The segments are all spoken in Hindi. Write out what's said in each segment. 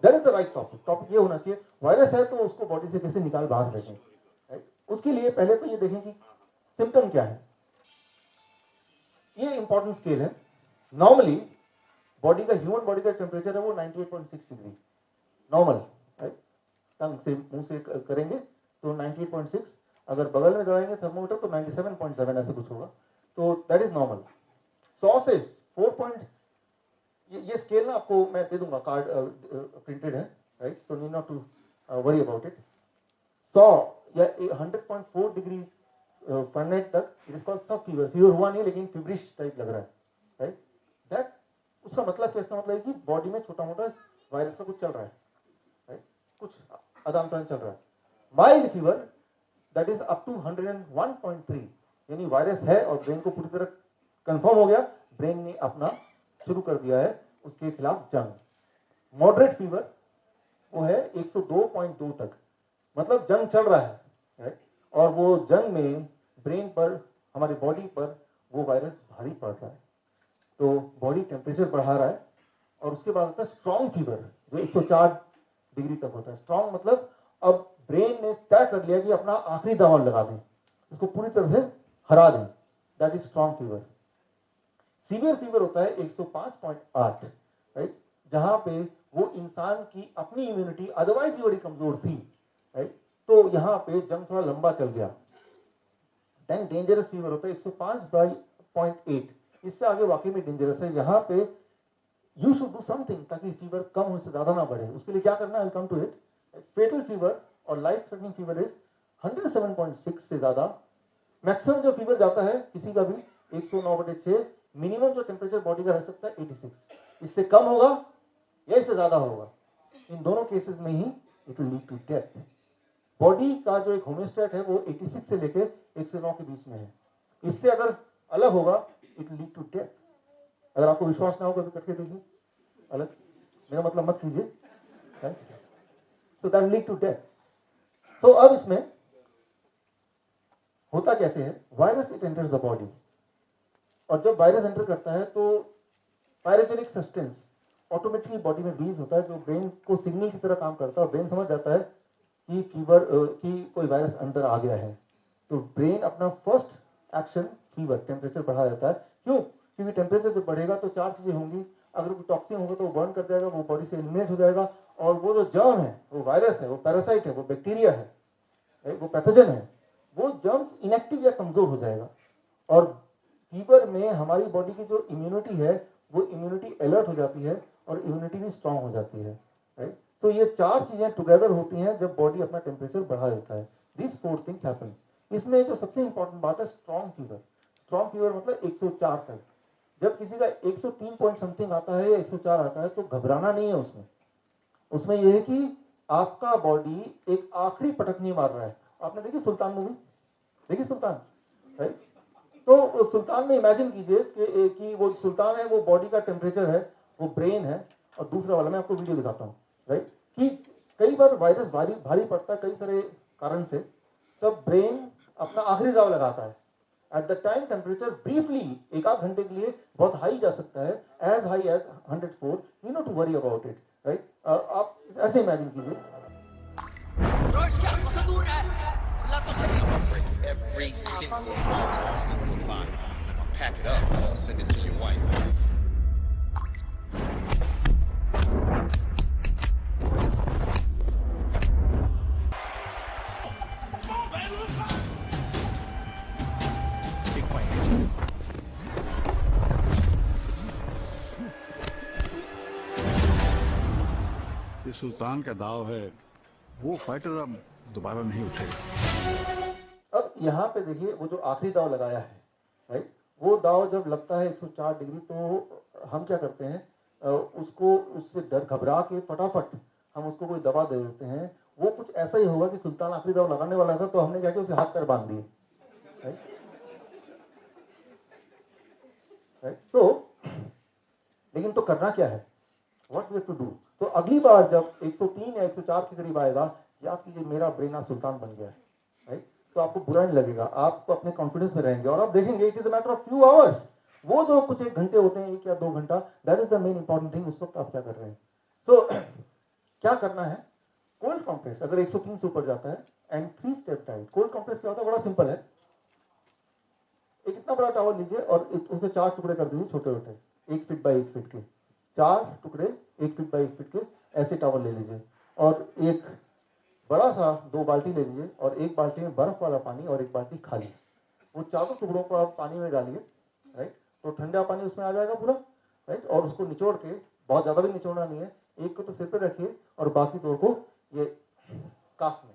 That is the right topic. Topic ये होना चाहिए वायरस है तो उसको बॉडी से कैसे निकाल बाहर फेंकें, राइट। उसके लिए पहले तो ये देखें कि सिम्टम क्या है। ये इंपॉर्टेंट स्केल है। नॉर्मली बॉडी का, ह्यूमन बॉडी का टेम्परेचर है वो 98.6 डिग्री नॉर्मल, राइट। टंग से, मुंह से करेंगे तो 98.6, अगर बगल में दबाएंगे थर्मोमीटर तो 97.7 ऐसे कुछ होगा, तो दैट इज नॉर्मल। 100 से 4 ये स्केल ना आपको मैं दे दूंगा, कार्ड प्रिंटेड है, right, so need not to worry about it. 100 या 100.4 डिग्री फ़ारेनहाइट तक it is called sub fever. Fever हुआ नहीं लेकिन फीवरिश टाइप लग रहा है, राइट। दैट उसका मतलब क्या, इसका मतलब है कि बॉडी में छोटा मोटा वायरस का कुछ चल रहा है, राइट, कुछ आदान प्रदान चल रहा है। Mild fever that is up to 101.3, यानी वायरस है और ब्रेन को पूरी तरह कंफर्म हो गया, ब्रेन ने अपना शुरू कर दिया है उसके खिलाफ जंग। मॉडरेट फीवर वो है 102.2 तक, मतलब जंग चल रहा है, राइट, और वो जंग में ब्रेन पर, हमारी बॉडी पर वो वायरस भारी पड़ रहा है, तो बॉडी टेम्परेचर बढ़ा रहा है। और उसके बाद होता है स्ट्रॉन्ग फीवर जो 104 डिग्री तक होता है। स्ट्रॉन्ग मतलब अब ब्रेन ने तय कर लिया कि अपना आखिरी दांव लगा दें, इसको पूरी तरह से हरा दें, that is strong fever. Severe fever होता है 105.8, राइट, जहां पे वो इंसान की अपनी इम्यूनिटी अदरवाइज भी बड़ी कमजोर थी, राइट, तो यहां पे जंग थोड़ा लंबा चल गया। देन डेंजरस फीवर होता है 105.8, इससे आगे वाकई में डेंजरस है। यहां पे यू शुड डू समथिंग ताकि फीवर कम हो, से ज्यादा ना बढ़े। उसके लिए क्या करना है, I come to it. Fatal fever और लाइफ थ्रेटनिंग फीवर इज 107.6 से ज्यादा। मैक्सिमम जो फीवर जाता है किसी का भी 109/6, मिनिमम जो टेम्परेचर बॉडी का रह सकता है 86। इससे कम होगा या इससे ज्यादा होगा, इन दोनों केसेस में ही it will lead to death. Body का जो एक होम्योस्टैट है वो 86 से लेके 109 के बीच में है, इससे अगर अलग होगा it will lead to death. अगर आपको विश्वास ना हो कभी करके देखिए, अलग, मेरा मतलब मत कीजिए, तो that will lead to death. तो अब इसमें होता कैसे है, virus it enters the body, और जब वायरस एंटर करता है तो पायरोजेनिक सब्सटेंस ऑटोमेटिकली बॉडी में रिलीज होता है जो ब्रेन को सिग्नल की तरह काम करता है, और ब्रेन समझ जाता है कि फीवर, कि कोई वायरस अंदर आ गया है, तो ब्रेन अपना फर्स्ट एक्शन फीवर, टेम्परेचर बढ़ा देता है। क्यों? क्योंकि टेम्परेचर जब बढ़ेगा तो चार चीजें होंगी, अगर कोई टॉक्सिन होगा तो वो बर्न कर जाएगा, वो बॉडी से एलिमिनेट हो जाएगा, और वो जो जर्म है, वो वायरस है, वो पैरासाइट है, वो बैक्टीरिया है, वो पैथोजन है, वो जर्म्स इनएक्टिव या कमजोर हो जाएगा। और फीवर में हमारी बॉडी की जो इम्यूनिटी है वो इम्यूनिटी अलर्ट हो जाती है और इम्यूनिटी भी स्ट्रांग हो जाती है, राइट। तो ये चार चीजें टुगेदर होती हैं जब बॉडी अपना टेम्परेचर बढ़ा देता है। This 4 things happen. इसमें जो सबसे इंपॉर्टेंट बात है स्ट्रांग फीवर। स्ट्रांग फीवर मतलब 104 तक। जब किसी का 103 पॉइंट समथिंग आता है या 104 आता है तो घबराना नहीं है उसमें। उसमें यह है कि आपका बॉडी एक आखिरी पटकनी मार रहा है। आपने देखी सुल्तान मूवी? देखी सुल्तान, राइट? तो सुल्तान में इमेजिन कीजिए कि वो सुल्तान है, वो बॉडी का टेम्परेचर है, वो ब्रेन है, और दूसरा वाला मैं आपको वीडियो दिखाता हूँ, राइट, कि कई बार वायरस भारी पड़ता है कई सारे कारण से, तब ब्रेन अपना आखिरी दाव लगाता है। At the time temperature briefly एक आध घंटे के लिए बहुत हाई जा सकता है, as high as 104, you know to worry about it, right. आप ऐसे इमेजिन कीजिए। Every single body. I'll pack it up. I'll send it to your wife. ये सुल्तान का दाव है, वो फाइटर अब दोबारा नहीं उठेगा। अब यहाँ पे देखिए वो जो आखिरी दाव लगाया है, राइट, वो दाव जब लगता है 104 डिग्री तो हम क्या करते हैं, उसको उससे डर घबरा के फटाफट हम उसको कोई दवा दे देते हैं। वो कुछ ऐसा ही होगा कि सुल्तान आखिरी दाव लगाने वाला था तो हमने क्या किया, उसे हाथ पैर बांध दिए, राइट। तो लेकिन तो करना क्या है, what we have to do. तो अगली बार जब 103 या 104 के करीब आएगा, याद कीजिए मेरा ब्रेन आज सुल्तान बन गया है, राइट। तो आपको बुरा नहीं लगेगा, आप अपने कॉन्फिडेंस में रहेंगे और आप देखेंगे it is a matter of few hours. वो जो कुछ एक घंटे होते हैं, 1 या 2 घंटा, that is the main important thing. उस वक्त आप क्या कर रहे हैं। सो क्या करना है, कोल्ड कंप्रेस अगर 103 से ऊपर जाता है and 3 step diet. Cold compress क्या होता है, बड़ा सिंपल है। एक इतना बड़ा टॉवल लीजिए और उसके 4 टुकड़े कर दीजिए छोटे छोटे, 1 फीट बाई 1 फीट के 4 टुकड़े, 1 फीट बाई 1 फीट के ऐसे टॉवल ले लीजिए और एक बड़ा सा 2 बाल्टी ले लीजिए और एक बाल्टी में बर्फ वाला पानी और एक बाल्टी खाली। वो चारों टुकड़ों को आप पानी में डालिए, राइट, तो ठंडा पानी उसमें आ जाएगा पूरा, राइट, और उसको निचोड़ के, बहुत ज्यादा भी निचोड़ना नहीं है, एक को तो सिर पे रखिए और बाकी 2 को ये काफ में,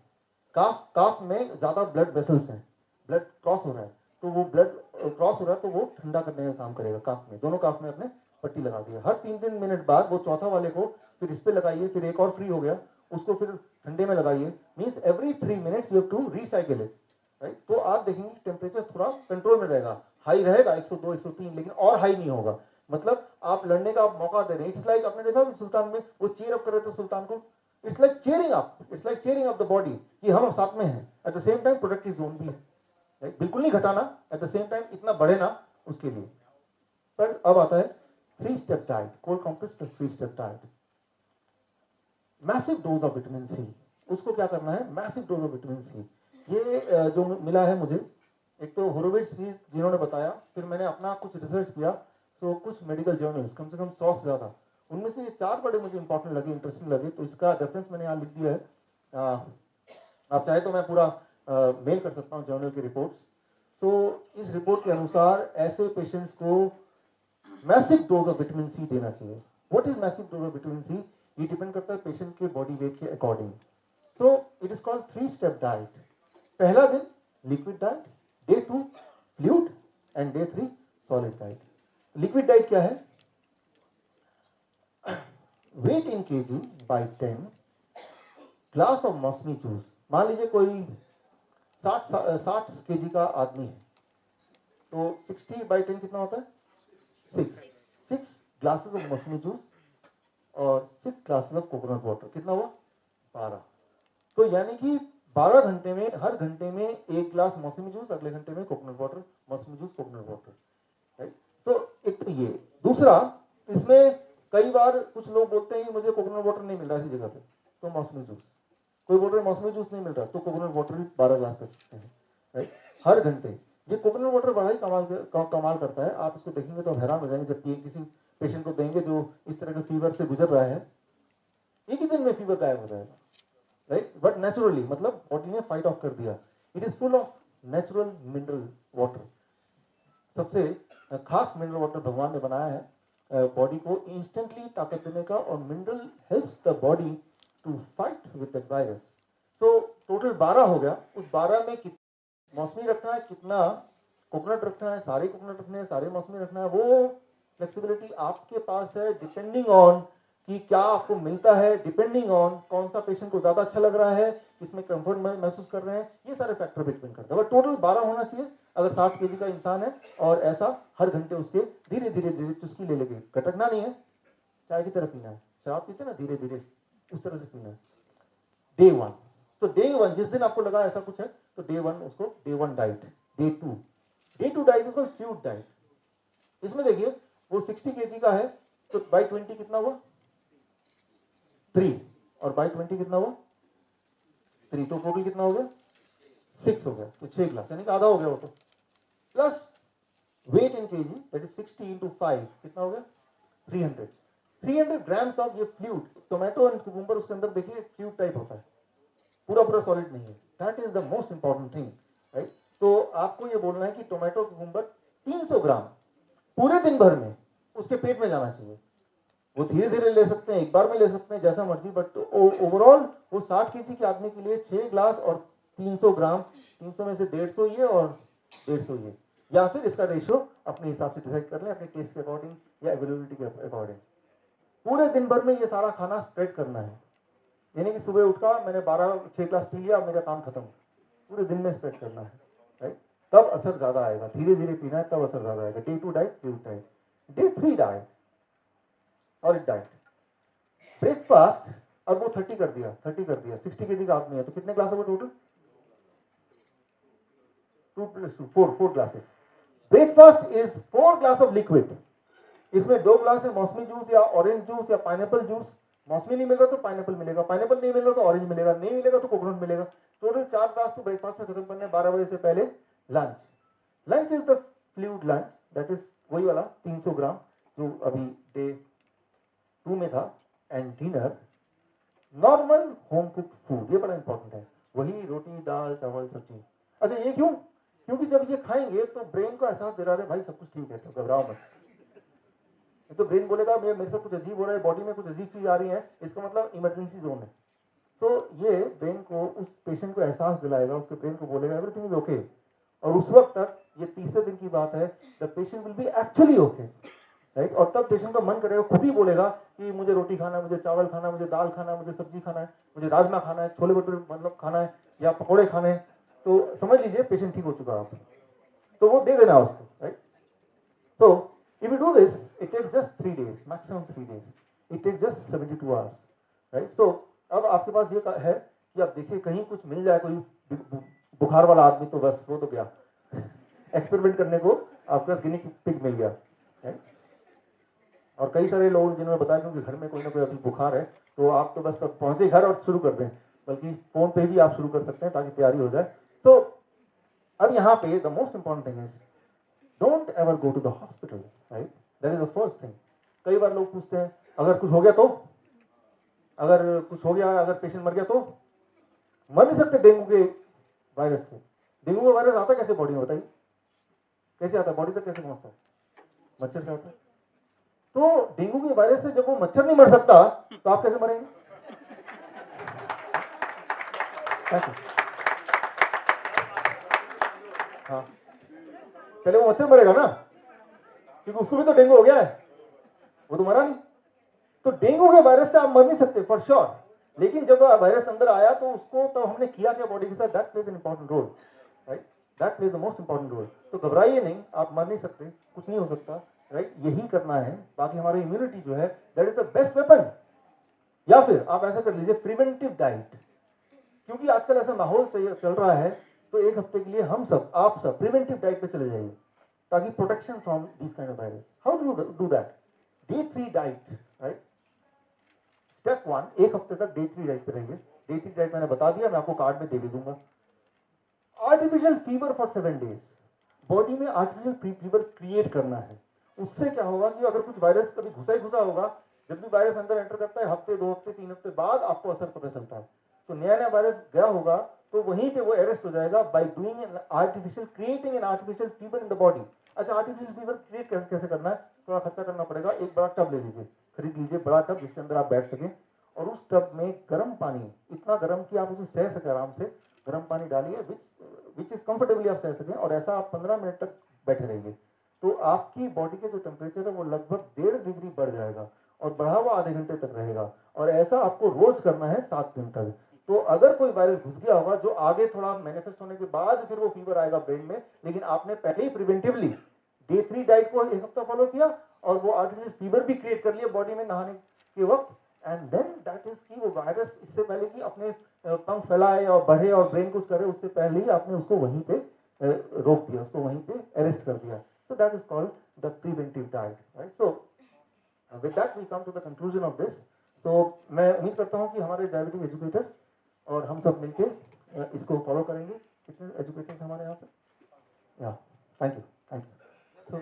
काफ में ज्यादा ब्लड वेसल्स हैं, ब्लड क्रॉस हो रहा है, तो वो ब्लड क्रॉस हो रहा है तो वो ठंडा करने का काम करेगा। काफ में, दोनों काफ में अपने पट्टी लगा दी। हर 3-3 मिनट बाद वो चौथा वाले को फिर इस पे लगाइए, फिर एक और फ्री हो गया उसको फिर ठंडे में लगाइए। Means every 3 minutes you have to recycle it, right. तो आप देखेंगे टेम्परेचर थोड़ा कंट्रोल में रहेगा, हाई रहेगा 102 103, लेकिन और हाई नहीं होगा। मतलब आप लड़ने का मौका दे रहे हैं। इट्स लाइक आपने देखा सुल्तान में वो चीयर अप कर रहे थे सुल्तान को, it's like cheering up, it's like cheering up the body कि हम साथ में हैं। At the same time protective zone भी है, राइट, बिल्कुल नहीं घटाना, एट द सेम टाइम इतना बढ़े ना उसके लिए। पर अब आता है 3 step diet, cold compress plus 3 step diet. Massive dose of vitamin C, उसको क्या करना है, massive dose of vitamin C. ये जो मिला है मुझे, एक तो होरोविट्ज जिन्होंने बताया, फिर मैंने अपना कुछ रिसर्च किया, तो कुछ मेडिकल जर्नल्स कम से कम 100 से ज्यादा, उनमें से ये 4 बड़े मुझे इंपॉर्टेंट लगे, इंटरेस्टिंग लगे, तो इसका रेफरेंस मैंने यहाँ लिख दिया है। आप चाहे तो मैं पूरा मेल कर सकता हूँ जर्नल की रिपोर्ट्स। तो इस रिपोर्ट के अनुसार ऐसे पेशेंट्स को massive dose of vitamin C देना चाहिए। What is massive dose of vitamin C, ये डिपेंड करता है पेशेंट के बॉडी वेट के according. So it is called 3 step diet. पहला दिन liquid diet, day 2 fluid and day 3 solid diet. Liquid diet क्या है, weight in KG by 10, glass of mosambi juice. मान लीजिए कोई 60 केजी का आदमी है, तो 60 बाई 10 कितना होता है, 6 ग्लासेस ऑफ मौसमी जूस और 6 ग्लासेस ऑफ कोकोनट वाटर, कितना हुआ 12। तो यानी कि 12 घंटे में, हर घंटे में 1 ग्लास मौसमी जूस, अगले घंटे में कोकोनट वाटर, मौसमी जूस कोकोनट वाटर, राइट। तो एक तो ये। दूसरा, इसमें कई बार कुछ लोग बोलते हैं कि मुझे कोकोनट वाटर नहीं मिल रहा इसी जगह पे, तो मौसमी जूस, कोई बोल रहे हैं मौसमी जूस नहीं मिल रहा तो कोकोनट वाटर भी 12 ग्लास कर सकते हैं, राइट, हर घंटे। ये कोकोनट वाटर बड़ा ही कमाल करता है। आप इसको देखेंगे तो हैरान हो जाएंगे, जब किसी पेशेंट को देंगे जो इस तरह के फीवर से गुजर रहा है, एक ही दिन में फीवर गायब हो जाएगा, राइट, बट नेचुरली, मतलब बॉडी ने फाइट ऑफ कर दिया। It is full of natural mineral water. सबसे खास मिनरल वाटर भगवान ने बनाया है बॉडी को इंस्टेंटली ताकत देने का, और mineral helps the body to fight with the virus. So total 12 हो गया। उस 12 में कितना मौसमी रखना है, कितना कोकोनट रखना है, सारे कोकोनट रखने हैं, सारे मौसमी रखना है, वो फ्लेक्सिबिलिटी आपके पास है, डिपेंडिंग ऑन कि क्या आपको मिलता है, डिपेंडिंग ऑन कौन सा पेशेंट को ज्यादा अच्छा लग रहा है, किसमें कंफर्ट महसूस कर रहे हैं, ये सारे फैक्टर डिपेंड करते हैं। टोटल 12 होना चाहिए अगर 60 केजी का इंसान है, और ऐसा हर घंटे उसके धीरे धीरे धीरे चुस्की ले लेके, गटकना नहीं है, चाय की तरह पीना है, शराब पीते ना धीरे धीरे, उस तरह से पीना है। डे 1, तो डे 1 जिस दिन आपको लगा ऐसा कुछ है, तो डे 1 उसको डे 1 डाइट। डे 2 डाइट उसको फ्लूइड डाइट। इसमें देखिए वो 60 केजी का है, तो बाई 20 कितना हुआ 3, और बाई 20 कितना हुआ 3, तो टोटल कितना हो गया 6 हो गया, तो 6 ग्लास, यानी कि आधा हो गया वो तो। Plus weight in KG, that is 60 into 5, कितना हो गया 300 ग्राम्स ऑफ ये फ्लूइड। टोमेटो एंड कुकुम्बर उसके अंदर देखिए फ्लूइड टाइप होता है, पूरा सॉलिड नहीं है। That is the most important thing, right. तो आपको ये बोलना है कि टोमेटो कुकुम्बर 300 ग्राम पूरे दिन भर में उसके पेट में जाना चाहिए। वो धीरे धीरे ले सकते हैं, एक बार में ले सकते हैं, जैसा मर्जी, बट ओवरऑल वो 60 केजी के आदमी के लिए 6 ग्लास और 300 ग्राम, 300 में से 150 ये और 150 ये, या फिर इसका रेशियो अपने हिसाब से डिसाइड कर लें, अपने टेस्ट के अकॉर्डिंग या अवेलेबिलिटी के अकॉर्डिंग। पूरे दिन भर में ये सारा खाना स्प्रेड करना है, यानी कि सुबह उठा मैंने 6 ग्लास पी लिया, मेरा काम खत्म, पूरे दिन में स्प्रेड करना है, राइट। तब असर ज्यादा आएगा, धीरे धीरे पीना है, तब असर ज्यादा आएगा। Day 2 diet, fluid diet. Day 3 diet, solid diet. Breakfast अब वो 30 कर दिया, 60 केजी का आदमी है, तो कितने ग्लास होगा total 2 + 2 4 glasses. Breakfast is 4 glass of liquid. इसमें 2 ग्लास है मौसमी जूस या ऑरेंज जूस या पाइनएप्पल जूस, मौसमी नहीं मिल रहा तो पाइनएप्पल मिलेगा, पाइनएप्पल नहीं मिल रहा तो ऑरेंज मिलेगा, नहीं मिलेगा तो कोकोनट मिलेगा। टोटल 4 ग्लास तो ब्रेकफास्ट में खत्म करने 12 बजे से पहले। Lunch, lunch is the fluid lunch, that is वही वाला 300 ग्राम जो अभी डे 2 में था। And dinner normal home cooked food, ये बड़ा इंपॉर्टेंट है, वही रोटी दाल चावल सब्जी। अच्छा ये क्यों? क्योंकि जब ये खाएंगे तो ब्रेन को एहसास दिला रहे भाई सब कुछ ठीक है, तो घबराओ मत। तो ब्रेन बोलेगा मेरे साथ कुछ अजीब हो रहा है, बॉडी में कुछ अजीब चीज आ रही है, इसका मतलब इमरजेंसी जोन है। तो ये ब्रेन को, उस पेशेंट को एहसास दिलाएगा, उसके ब्रेन को बोलेगा एवरीथिंग इज ओके। और उस वक्त तक, ये तीसरे दिन की बात है, the patient will be actually okay, right. और तब पेशेंट का मन करेगा, खुद ही बोलेगा कि मुझे रोटी खाना है, मुझे चावल खाना है, मुझे दाल खाना है, मुझे सब्जी खाना है, मुझे राजमा खाना है, छोले भटूरे मतलब खाना है, या पकौड़े खाने हैं। तो समझ लीजिए पेशेंट ठीक हो चुका है आप, तो वो दे देना उसको, राइट। तो if you do this, it takes just 3 days, maximum 3 days. It takes just 72 hours, right? So अब आपके पास ये है कि आप देखिए कहीं कुछ मिल जाए, कोई बुखार वाला आदमी, तो बस वो तो गया एक्सपेरिमेंट करने को, आपके पास गिनी पिग मिल गया, right? और कई सारे लोग जिन्होंने बताया क्योंकि घर में कोई ना कोई अभी बुखार है, तो आप तो बस पहुंचे घर और शुरू कर दें, बल्कि फोन पे भी आप शुरू कर सकते हैं ताकि तैयारी हो जाए। तो अब यहाँ पे the most important thing is don't ever go to the hospital, right, that is the first thing. कई बार लोग पूछते हैं अगर कुछ हो गया तो, अगर कुछ हो गया, अगर पेशेंट मर गया तो। मर नहीं सकते डेंगू के वायरस से। डेंगू का वायरस आता कैसे बॉडी में, बताइए कैसे आता है, बॉडी तक कैसे पहुंचता है? मच्छर से आता है। तो डेंगू के वायरस से जब वो मच्छर नहीं मर सकता तो आप कैसे मरेंगे? हाँ, पहले वो मच्छर मरेगा ना, क्योंकि उसको भी तो डेंगू हो गया है, वो तो मरा नहीं। तो डेंगू के वायरस से आप मर नहीं सकते फॉर श्योर, लेकिन जब वायरस अंदर आया तो उसको तो हमने किया क्या बॉडी के साथ, that plays an important role, right, that plays the most important role. तो घबराइए नहीं, आप मर नहीं सकते, कुछ नहीं हो सकता, राइट, यही करना है। बाकी हमारी इम्यूनिटी जो है that is the best weapon. या फिर आप ऐसा कर लीजिए, प्रिवेंटिव डाइट, क्योंकि आजकल ऐसा माहौल चल रहा है, तो एक हफ्ते के लिए हम सब, आप सब प्रिवेंटिव डाइट पे चले जाइए ताकि protection from this kind of virus. How do do that? Day 3 diet, right. Step 1, एक हफ्ते तक डे 3 डाइट पे रहिए। डे 3 डाइट मैंने बता दिया, मैं आपको कार्ड में दे भी दूंगा। Artificial fever for 7 days, body में आर्टिफिशियल फीवर क्रिएट करना है। उससे क्या होगा कि अगर कुछ वायरस कभी घुसा ही घुसा होगा, जब भी वायरस अंदर एंटर करता है, हफ्ते 2 हफ्ते 3 हफ्ते बाद आपको असर पता चलता है। तो नया नया वायरस गया होगा तो वहीं पे वो अरेस्ट हो जाएगा by doing an artificial, creating an artificial fever in the body. अच्छा, आर्टिफिशियल फीवर क्रिएट कैसे करना है? थोड़ा खर्चा करना पड़ेगा। एक बड़ा टब ले लीजिए, खरीद लीजिए बड़ा टब, जिसके अंदर आप बैठ सकें, और उस टब में गर्म पानी, इतना गर्म कि आप उसे सह सके आराम से, गर्म पानी डालिए विच इज कंफर्टेबली आप सह सकें, और ऐसा आप 15 मिनट तक बैठे रहिए। तो आपकी बॉडी के जो टेम्परेचर है वो लगभग 1.5 डिग्री बढ़ जाएगा, और बढ़ा हुआ आधे घंटे तक रहेगा। और ऐसा आपको रोज करना है 7 दिन तक। तो अगर कोई वायरस घुस गया होगा, जो आगे थोड़ा मैनिफेस्ट होने के बाद फिर वो फीवर आएगा ब्रेन में, लेकिन आपने पहले ही प्रिवेंटिवली डे 3 डाइट को एक हफ्ता फॉलो किया, और वो आर्टिफिशियल फीवर भी क्रिएट कर लिया बॉडी में नहाने के वक्त, एंड देन दैट इज कि वो वायरस इससे पहले कि अपने पंख फैलाए और बढ़े और ब्रेन कुछ करे, उससे पहले ही आपने उसको वहीं पे रोक दिया, उसको वहीं पे अरेस्ट कर दिया। So that is called the preventive diet, right? So with that we come to the conclusion of this. So मैं उम्मीद करता हूँ कि हमारे डायबिटिक एजुकेटर्स और हम सब मिलके इसको फॉलो करेंगे। कितने एजुकेटर्स हमारे यहाँ पे? या थैंक यू। सो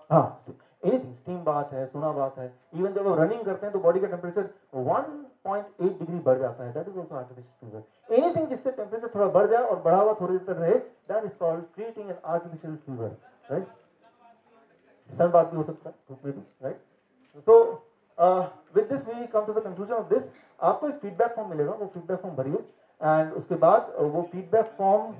हाँ, एनीथिंग, स्टीम बात है, सोना बात है, इवन जब वो रनिंग करते हैं तो बॉडी का टेम्परेचर 1.8 डिग्री बढ़ जाता है, that is also artificial fever. Anything जिससे टेम्परेचर थोड़ा बढ़ जाए और बढ़ा हुआ थोड़ी देर तक रहे, that is called creating an artificial fever, right. Sun बात भी हो सकता है, धूप में भी, right. So with this we come to the conclusion of this. आपको एक फीडबैक फॉर्म मिलेगा, वो फीडबैक फॉर्म भरिए, एंड उसके बाद वो फीडबैक फॉर्म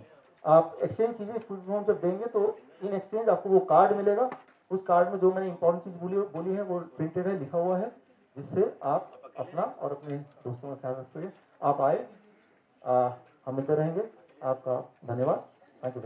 आप एक्सचेंज कीजिए। फीडबैक फॉर्म जब देंगे तो इन एक्सचेंज आपको वो कार्ड मिलेगा। उस कार्ड में जो मैंने इंपॉर्टेंट चीज बोली है वो प्रिंटेड है, लिखा हुआ है, जिससे आप अपना और अपने दोस्तों का ख्याल रख सकें। आप आए, हम मिलते रहेंगे। आपका धन्यवाद। Thank you.